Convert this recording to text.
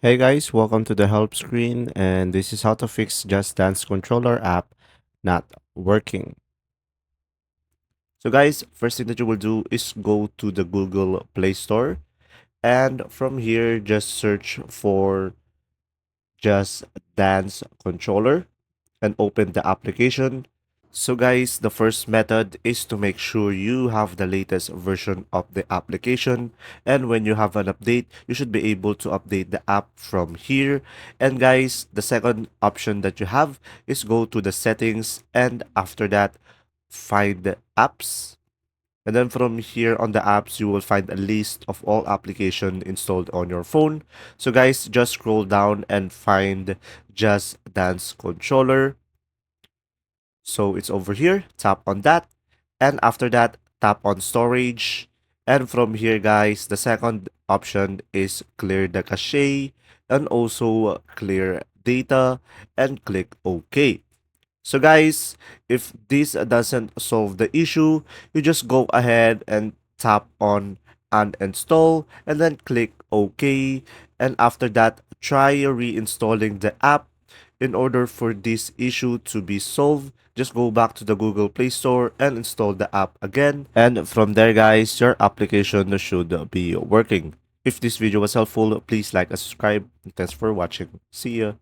Hey guys, welcome to the help screen, and this is how to fix Just Dance controller app not working. So guys, first thing that you will do is go to the Google Play Store, and from here just search for Just Dance controller and open the application. So guys, the first method is to make sure you have the latest version of the application, and when you have an update, you should be able to update the app from here. And guys, the second option that you have is go to the settings, and after that, find the apps. And then from here on the apps, you will find a list of all application installed on your phone. So guys, just scroll down and find Just Dance Controller. So it's over here, tap on that. And after that, tap on storage. And from here, guys, the second option is clear the cache and also clear data and click OK. So guys, if this doesn't solve the issue, you just go ahead and tap on uninstall and then click OK. And after that, try reinstalling the app. In order for this issue to be solved, just go back to the Google Play Store and install the app again. And from there guys, your application should be working. If this video was helpful, please like and subscribe. Thanks for watching. See ya.